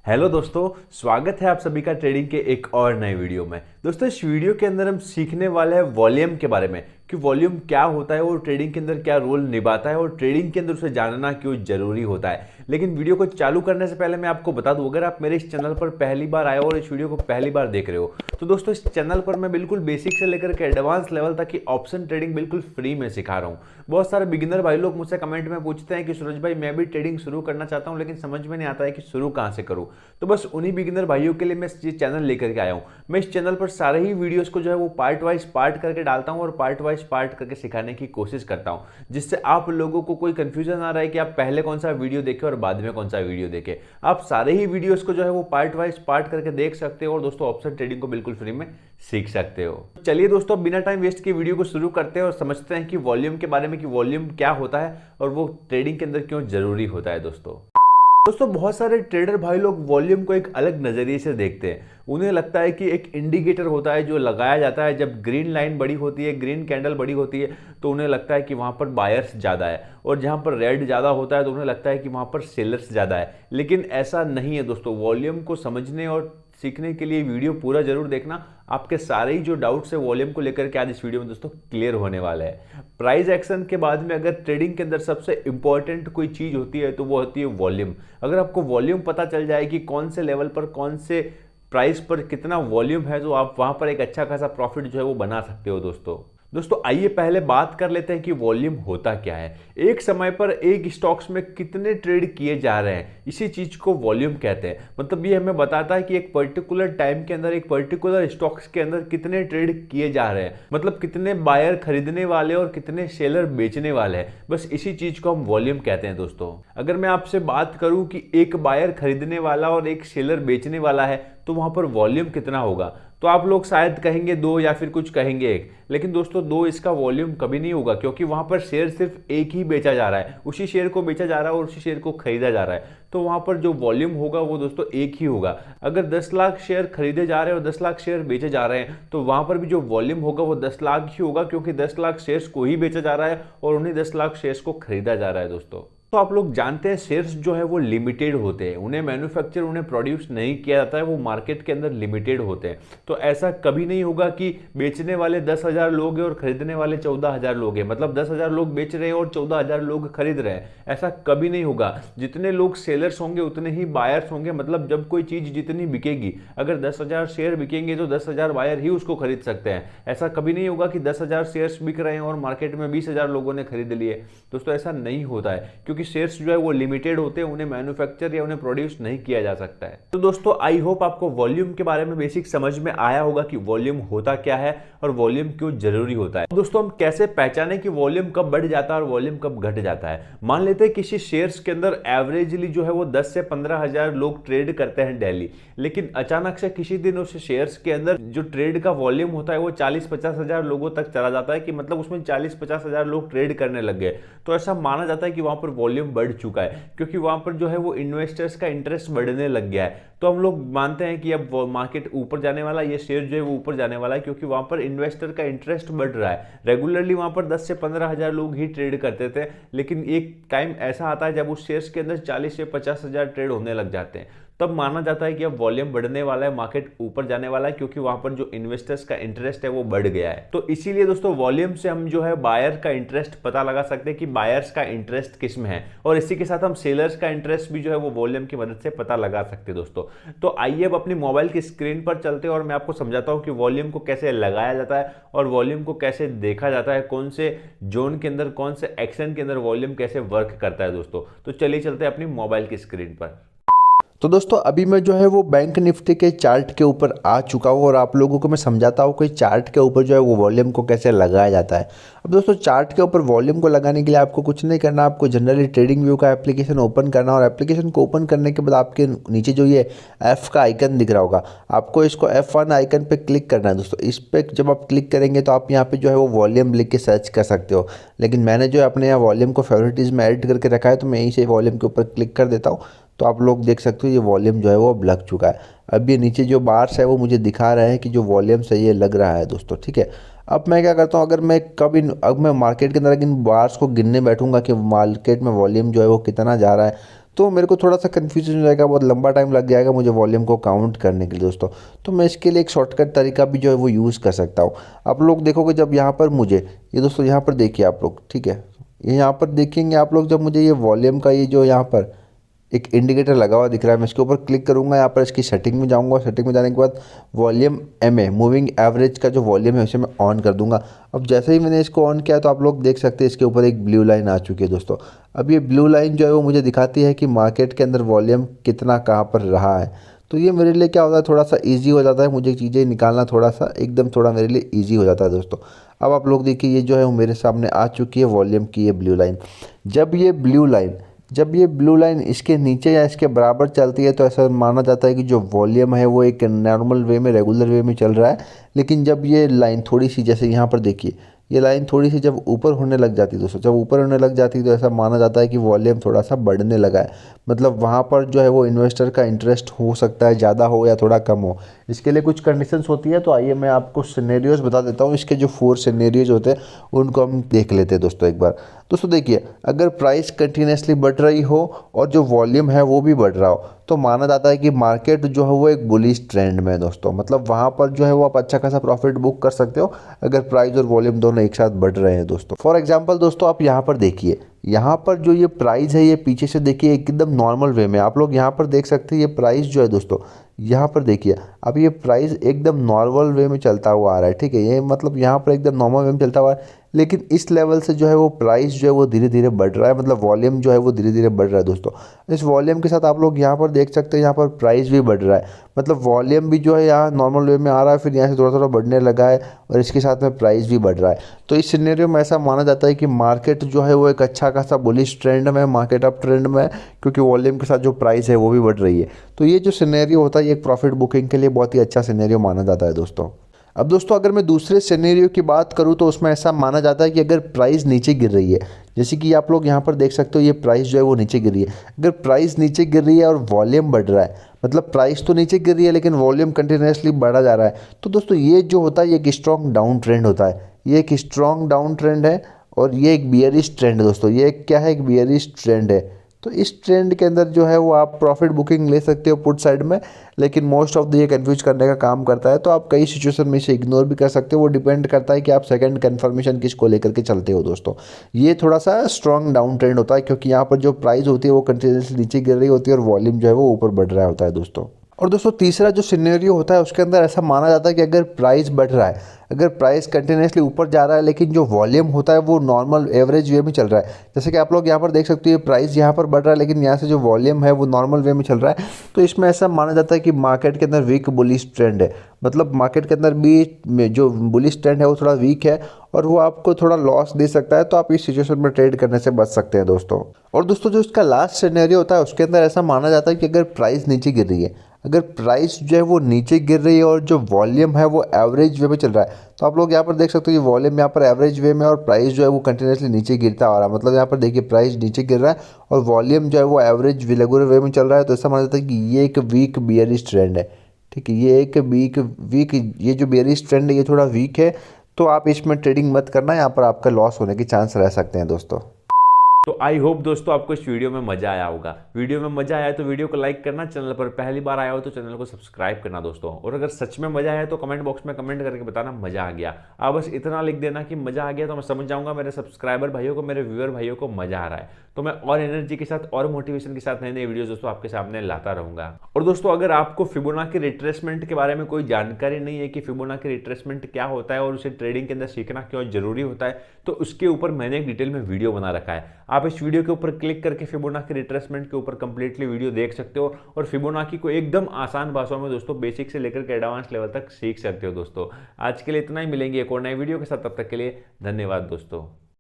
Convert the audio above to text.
Hello दोस्तों, स्वागत है आप सभी का ट्रेडिंग के एक और नए वीडियो में। दोस्तों, इस वीडियो के अंदर हम सीखने वाले हैं वॉल्यूम के बारे में कि वॉल्यूम क्या होता है और ट्रेडिंग के अंदर क्या रोल निभाता है और ट्रेडिंग के अंदर उसे जानना क्यों जरूरी होता है। लेकिन वीडियो को चालू करने से पहले मैं आपको बता दूं, अगर आप मेरे इस चैनल पर पहली बार आए हो और इस वीडियो को पहली बार देख रहे हो तो दोस्तों इस चैनल पर मैं बिल्कुल बेसिक से लेकर के एडवांस लेवल तक की ऑप्शन ट्रेडिंग बिल्कुल फ्री में सिखा रहा हूँ। बहुत सारे बिगिनर भाई लोग मुझसे कमेंट में पूछते हैं कि सूरज भाई मैं भी ट्रेडिंग शुरू करना चाहता हूँ लेकिन समझ में नहीं आता है कि शुरू कहाँ से करूँ। तो बस उन्हीं बिगिनर भाइयों के लिए मैं ये चैनल लेकर के आया हूँ। मैं इस चैनल पर सारे ही वीडियोस को जो है वो पार्ट वाइज पार्ट करके डालता हूँ और पार्ट वाइज पार्ट करके सिखाने की कोशिश करता हूँ, जिससे आप लोगों को कोई कंफ्यूजन आ रहा है कि आप पहले कौन सा वीडियो देखें और बाद में कौन सा वीडियो देखें। आप सारे ही वीडियोस को जो है वो पार्ट वाइज पार्ट करके देख सकते हो और दोस्तों ऑप्शन ट्रेडिंग को बिल्कुल फ्री में सीख सकते हो। चलिए दोस्तों, बिना टाइम वेस्ट की वीडियो को शुरू करते हैं और समझते हैं कि वॉल्यूम के बारे में कि वॉल्यूम क्या होता है और वो ट्रेडिंग के अंदर क्यों जरूरी होता है। दोस्तों बहुत सारे ट्रेडर भाई लोग वॉल्यूम को एक अलग नज़रिए से देखते हैं। उन्हें लगता है कि एक इंडिकेटर होता है जो लगाया जाता है जब ग्रीन लाइन बड़ी होती है, ग्रीन कैंडल बड़ी होती है तो उन्हें लगता है कि वहाँ पर बायर्स ज़्यादा है, और जहाँ पर रेड ज़्यादा होता है तो उन्हें लगता है कि वहाँ पर सेलर्स ज़्यादा है। लेकिन ऐसा नहीं है दोस्तों। वॉल्यूम को समझने और सीखने के लिए वीडियो पूरा जरूर देखना। आपके सारे ही जो डाउट्स है वॉल्यूम को लेकर के आज इस वीडियो में दोस्तों क्लियर होने वाला है। प्राइस एक्शन के बाद में अगर ट्रेडिंग के अंदर सबसे इंपॉर्टेंट कोई चीज होती है तो वो होती है वॉल्यूम। अगर आपको वॉल्यूम पता चल जाए कि कौन से लेवल पर कौन से प्राइस पर कितना वॉल्यूम है तो आप वहां पर एक अच्छा खासा प्रॉफिट जो है वो बना सकते हो। दोस्तों आइए पहले बात कर लेते हैं कि वॉल्यूम होता क्या है। एक समय पर एक स्टॉक्स में कितने ट्रेड किए जा रहे हैं, इसी चीज को वॉल्यूम कहते हैं। मतलब ये हमें बताता है कि एक पर्टिकुलर टाइम के अंदर एक पर्टिकुलर स्टॉक्स के अंदर कितने ट्रेड किए जा रहे हैं, मतलब कितने बायर खरीदने वाले और कितने सेलर बेचने वाले हैं। बस इसी चीज को हम वॉल्यूम कहते हैं। दोस्तों अगर मैं आपसे बात करूं कि एक बायर खरीदने वाला और एक सेलर बेचने वाला है तो वहां पर वॉल्यूम कितना होगा, तो आप लोग शायद कहेंगे 2 या फिर कुछ कहेंगे 1। लेकिन दोस्तों 2 इसका वॉल्यूम कभी नहीं होगा, क्योंकि वहां पर शेयर सिर्फ एक ही बेचा जा रहा है, उसी शेयर को बेचा जा रहा है और उसी शेयर को खरीदा जा रहा है। तो वहां पर जो वॉल्यूम होगा वो दोस्तों एक ही होगा। अगर 10 लाख शेयर खरीदे जा रहे हैं और 10 लाख शेयर बेचे जा रहे हैं तो वहां पर भी जो वॉल्यूम होगा वो 10 लाख ही होगा, क्योंकि 10 लाख शेयर्स को ही बेचा जा रहा है और उन्हीं 10 लाख शेयर्स को खरीदा जा रहा है। तो आप लोग जानते हैं शेयर्स जो है वो लिमिटेड होते हैं, उन्हें मैन्युफैक्चर उन्हें प्रोड्यूस नहीं किया जाता है, वो मार्केट के अंदर लिमिटेड होते हैं। तो ऐसा कभी नहीं होगा कि बेचने वाले 10,000 लोग हैं और खरीदने वाले 14,000 लोग हैं, मतलब 10,000 लोग बेच रहे हैं और 14,000 लोग खरीद रहे हैं। ऐसा कभी नहीं होगा। जितने लोग सेलर्स होंगे उतने ही बायर्स होंगे। मतलब जब कोई चीज जितनी बिकेगी, अगर 10,000 शेयर बिकेंगे तो 10,000 बायर ही उसको खरीद सकते हैं। ऐसा कभी नहीं होगा कि 10,000 शेयर्स बिक रहे हैं और मार्केट में 20,000 लोगों ने खरीद लिए। दोस्तों ऐसा नहीं होता है, क्योंकि शेयर्स जो है वो लिमिटेड होते हैं, उन्हें मैन्युफैक्चर या उन्हें प्रोड्यूस नहीं किया जा सकता है। तो दोस्तों आई होप आपको वॉल्यूम के बारे में बेसिक समझ में आया होगा कि वॉल्यूम होता क्या है और वॉल्यूम क्यों जरूरी होता है। दोस्तों हम कैसे पहचाने कि वॉल्यूम कब बढ़ जाता है और वॉल्यूम कब घट जाता है। मान लेते हैं किसी शेयर्स के अंदर एवरेजली जो है वो 10 से 15,000 लोग ट्रेड करते हैं डेली, लेकिन अचानक से किसी दिन उस शेयर्स के अंदर जो ट्रेड का वॉल्यूम होता है वो 40-50,000 लोगों तक चला जाता है, कि मतलब उसमें 40-50,000 लोग ट्रेड करने लग गए। तो ऐसा माना जाता है कि वहां पर वॉल्यूम बढ़ चुका है, क्योंकि वहां पर जो है वो इन्वेस्टर्स का इंटरेस्ट बढ़ने लग गया है। तो हम लोग मानते हैं कि अब मार्केट ऊपर जाने वाला है, ये शेयर जो है वो ऊपर जाने वाला है, क्योंकि वहां पर इन्वेस्टर का इंटरेस्ट बढ़ रहा है। रेगुलरली वहां पर 10 से 15,000 लोग ही ट्रेड करते थे, लेकिन एक टाइम ऐसा आता है जब उस शेयर्स के अंदर 40 से 50,000 ट्रेड होने लग जाते हैं। तब माना जाता है कि अब वॉल्यूम बढ़ने वाला है, मार्केट ऊपर जाने वाला है, क्योंकि वहां पर जो इन्वेस्टर्स का इंटरेस्ट है वो बढ़ गया है। तो इसीलिए दोस्तों वॉल्यूम से हम जो है बायर का इंटरेस्ट पता लगा सकते हैं कि बायर्स का इंटरेस्ट किस में है, और इसी के साथ हम सेलर्स का इंटरेस्ट भी जो है वो वॉल्यूम की मदद से पता लगा सकते हैं। दोस्तों तो आइए अब अपनी मोबाइल की स्क्रीन पर चलते हैं और मैं आपको समझाता हूं कि वॉल्यूम को कैसे लगाया जाता है और वॉल्यूम को कैसे देखा जाता है, कौन से जोन के अंदर कौन से एक्शन के अंदर वॉल्यूम कैसे वर्क करता है। दोस्तों तो चलिए चलते हैं अपनी मोबाइल की स्क्रीन पर। तो दोस्तों अभी मैं जो है वो बैंक निफ्टी के चार्ट के ऊपर आ चुका हूँ और आप लोगों को मैं समझाता हूँ कि चार्ट के ऊपर जो है वो वॉल्यूम को कैसे लगाया जाता है। अब दोस्तों चार्ट के ऊपर वॉल्यूम को लगाने के लिए आपको कुछ नहीं करना, आपको जनरली ट्रेडिंग व्यू का एप्लीकेशन ओपन करना, और एप्लीकेशन को ओपन करने के बाद आपके नीचे जो ये एफ का आइकन दिख रहा होगा, आपको इसको F1 आइकन पे क्लिक करना है। दोस्तों इस पर जब आप क्लिक करेंगे तो आप यहाँ पे जो है वो वॉल्यूम लिख के सर्च कर सकते हो, लेकिन मैंने जो है अपने यहाँ वॉल्यूम को फेवरेटिज में ऐड करके रखा है, तो मैं यहीं से वॉल्यूम के ऊपर क्लिक कर देता हूँ। तो आप लोग देख सकते हो ये वॉल्यूम जो है वो अब लग चुका है। अब ये नीचे जो बार्स है वो मुझे दिखा रहे हैं कि जो वॉल्यूम से ये लग रहा है दोस्तों, ठीक है। अब मैं क्या करता हूँ, अगर मैं कभी अब मैं मार्केट के अंदर इन बार्स को गिनने बैठूंगा कि मार्केट में वॉल्यूम जो है वो कितना जा रहा है, तो मेरे को थोड़ा सा कन्फ्यूजन हो जाएगा, बहुत लंबा टाइम लग जाएगा मुझे वॉल्यूम को काउंट करने के लिए दोस्तों। तो मैं इसके लिए एक शॉर्टकट तरीका भी जो है वो यूज़ कर सकता हूँ। आप लोग देखोगे जब यहाँ पर मुझे ये दोस्तों यहाँ पर देखिए आप लोग, ठीक है, ये यहाँ पर देखेंगे आप लोग, जब मुझे ये वॉल्यूम का ये जो यहाँ पर एक इंडिकेटर लगा हुआ दिख रहा है, मैं इसके ऊपर क्लिक करूंगा, यहाँ पर इसकी सेटिंग में जाऊंगा, सेटिंग में जाने के बाद वॉल्यूम MA मूविंग एवरेज का जो वॉल्यूम है उसे मैं ऑन कर दूंगा। अब जैसे ही मैंने इसको ऑन किया तो आप लोग देख सकते हैं इसके ऊपर एक ब्लू लाइन आ चुकी है दोस्तों। अब ये ब्लू लाइन जो है वो मुझे दिखाती है कि मार्केट के अंदर वॉल्यूम कितना कहाँ पर रहा है। तो ये मेरे लिए क्या होता है, थोड़ा सा ईजी हो जाता है, मुझे चीज़ें निकालना थोड़ा सा एकदम थोड़ा मेरे लिए ईजी हो जाता है दोस्तों। अब आप लोग देखिए ये जो है वो मेरे सामने आ चुकी है वॉल्यूम की ये ब्लू लाइन। जब ये ब्लू लाइन इसके नीचे या इसके बराबर चलती है तो ऐसा माना जाता है कि जो वॉल्यूम है वो एक नॉर्मल वे में, रेगुलर वे में चल रहा है। लेकिन जब ये लाइन थोड़ी सी, जैसे यहाँ पर देखिए ये लाइन थोड़ी सी जब ऊपर होने लग जाती है दोस्तों, जब ऊपर होने लग जाती है तो ऐसा माना जाता है कि वॉल्यूम थोड़ा सा बढ़ने लगा है। मतलब वहाँ पर जो है वो इन्वेस्टर का इंटरेस्ट हो सकता है ज़्यादा हो या थोड़ा कम हो। इसके लिए कुछ कंडीशंस होती है, तो आइए मैं आपको सिनेरियोज बता देता हूँ। इसके जो 4 सिनेरियोज होते हैं उनको हम देख लेते हैं दोस्तों एक बार। दोस्तों देखिए, अगर प्राइस कंटिन्यूसली बढ़ रही हो और जो वॉल्यूम है वो भी बढ़ रहा हो तो माना जाता है कि मार्केट जो है वो एक बुलिश ट्रेंड में है दोस्तों। मतलब वहाँ पर जो है वो आप अच्छा खासा प्रॉफिट बुक कर सकते हो अगर प्राइस और वॉल्यूम दोनों एक साथ बढ़ रहे हैं दोस्तों। फॉर एग्जांपल दोस्तों आप यहाँ पर देखिए, यहाँ पर जो ये प्राइस है ये पीछे से देखिए एकदम नॉर्मल वे में, आप लोग यहाँ पर देख सकते हैं ये प्राइस जो है दोस्तों, यहाँ पर देखिए अब ये प्राइस एकदम नॉर्मल वे में चलता हुआ आ रहा है, ठीक है, ये मतलब यहाँ पर एकदम नॉर्मल वे में चलता हुआ है। लेकिन इस लेवल से जो है वो प्राइस जो है वो धीरे धीरे बढ़ रहा है, मतलब वॉल्यूम जो है वो धीरे धीरे बढ़ रहा है दोस्तों। इस वॉल्यूम के साथ आप लोग यहाँ पर देख सकते हैं यहाँ पर प्राइस भी बढ़ रहा है, मतलब वॉल्यूम भी जो है यहाँ नॉर्मल वे में आ रहा है, फिर यहाँ से थोड़ा थोड़ा बढ़ने लगा है और इसके साथ में प्राइस भी बढ़ रहा है। तो इस सिनेरियो में ऐसा माना जाता है कि मार्केट जो है वो एक अच्छा खासा बुलिश ट्रेंड में, मार्केट अप ट्रेंड में है, क्योंकि वॉल्यूम के साथ जो प्राइस है वो भी बढ़ रही है। तो ये जो सिनेरियो होता है ये एक प्रॉफिट बुकिंग के लिए बहुत ही अच्छा सिनेरियो माना जाता है दोस्तों। अब दोस्तों अगर मैं दूसरे सिनेरियो की बात करूं तो उसमें ऐसा माना जाता है कि अगर प्राइस नीचे गिर रही है, जैसे कि आप लोग यहाँ पर देख सकते हो ये प्राइस जो है वो नीचे गिर रही है। अगर प्राइस नीचे गिर रही है और वॉल्यूम बढ़ रहा है, मतलब प्राइस तो नीचे गिर रही है लेकिन वॉल्यूम कंटिन्यूसली बढ़ा जा रहा है, तो दोस्तों ये जो होता है ये एक स्ट्रॉन्ग डाउन ट्रेंड होता है। ये एक स्ट्रॉन्ग डाउन ट्रेंड है और ये एक बियरिश ट्रेंड है दोस्तों। ये क्या है, एक बियरिश ट्रेंड है। तो इस ट्रेंड के अंदर जो है वो आप प्रॉफिट बुकिंग ले सकते हो पुट साइड में, लेकिन मोस्ट ऑफ द ये कंफ्यूज करने का काम करता है। तो आप कई सिचुएशन में इसे इग्नोर भी कर सकते हो, वो डिपेंड करता है कि आप सेकंड कंफर्मेशन किसको लेकर के चलते हो दोस्तों। ये थोड़ा सा स्ट्रॉन्ग डाउन ट्रेंड होता है क्योंकि यहाँ पर जो प्राइस होती है वो कंटिन्यूसली नीचे गिर रही होती है और वॉल्यूम जो है वो ऊपर बढ़ रहा होता है दोस्तों। और दोस्तों तीसरा जो सिनेरियो होता है उसके अंदर ऐसा माना जाता है कि अगर प्राइस बढ़ रहा है, अगर प्राइस कंटिन्यूसली ऊपर जा रहा है लेकिन जो वॉल्यूम होता है वो नॉर्मल एवरेज वे में चल रहा है, जैसे कि आप लोग यहाँ पर देख सकते हो प्राइस यहाँ पर बढ़ रहा है लेकिन यहाँ से जो वॉल्यूम है वो नॉर्मल वे में चल रहा है, तो इसमें ऐसा माना जाता है कि मार्केट के अंदर वीक बुलिश ट्रेंड है। मतलब मार्केट के अंदर भी जो बुलिश ट्रेंड है वो थोड़ा वीक है और वो आपको थोड़ा लॉस दे सकता है, तो आप इस सिचुएशन में ट्रेड करने से बच सकते हैं दोस्तों। और दोस्तों जो इसका लास्ट सिनेरियो होता है उसके अंदर ऐसा माना जाता है कि अगर प्राइस नीचे गिर रही है, अगर प्राइस जो है वो नीचे गिर रही है और जो वॉल्यूम है वो एवरेज वे में चल रहा है, तो आप लोग यहाँ पर देख सकते हो ये वॉल्यूम यहाँ पर एवरेज वे में और प्राइस जो है वो कंटिन्यूसली नीचे गिरता आ रहा है। मतलब यहाँ पर देखिए प्राइस नीचे गिर रहा है और वॉल्यूम जो है वो एवरेज रेगुलर वे में चल रहा है, तो ऐसा माना जाता है कि ये एक वीक बियरिश ट्रेंड है। ठीक है, ये एक वीक ये जो बियरिश ट्रेंड है ये थोड़ा वीक है, तो आप इसमें ट्रेडिंग मत करना, यहाँ पर आपका लॉस होने के चांस रह सकते हैं दोस्तों। तो आई होप दोस्तों आपको इस वीडियो में मजा आया होगा। वीडियो में मजा आया तो वीडियो को लाइक करना, चैनल पर पहली बार आया हो तो चैनल को सब्सक्राइब करना दोस्तों। और अगर सच में मजा आया तो कमेंट बॉक्स में कमेंट करके बताना मजा आ गया। आप बस इतना लिख देना कि मजा आ गया तो मैं समझ जाऊंगा मेरे सब्सक्राइबर भाइयों को, मेरे व्यूअर भाइयों को मजा आ रहा है। तो मैं और एनर्जी के साथ और मोटिवेशन के साथ नए नए वीडियोस दोस्तों आपके सामने लाता रहूंगा। और दोस्तों अगर आपको फिबोनाची रिट्रेसमेंट के बारे में कोई जानकारी नहीं है कि फिबोनाची रिट्रेसमेंट क्या होता है और उसे ट्रेडिंग के अंदर सीखना क्यों जरूरी होता है, तो उसके ऊपर मैंने एक डिटेल में वीडियो बना रखा है। आप इस वीडियो के ऊपर क्लिक करके फिबोनाची रिट्रेसमेंट के ऊपर कंप्लीटली वीडियो देख सकते हो और फिबोनाची को एकदम आसान भाषाओं में दोस्तों बेसिक से लेकर के एडवांस लेवल तक सीख सकते हो दोस्तों। आज के लिए इतना ही, मिलेंगे एक और नए वीडियो के साथ, तब तक के लिए धन्यवाद दोस्तों।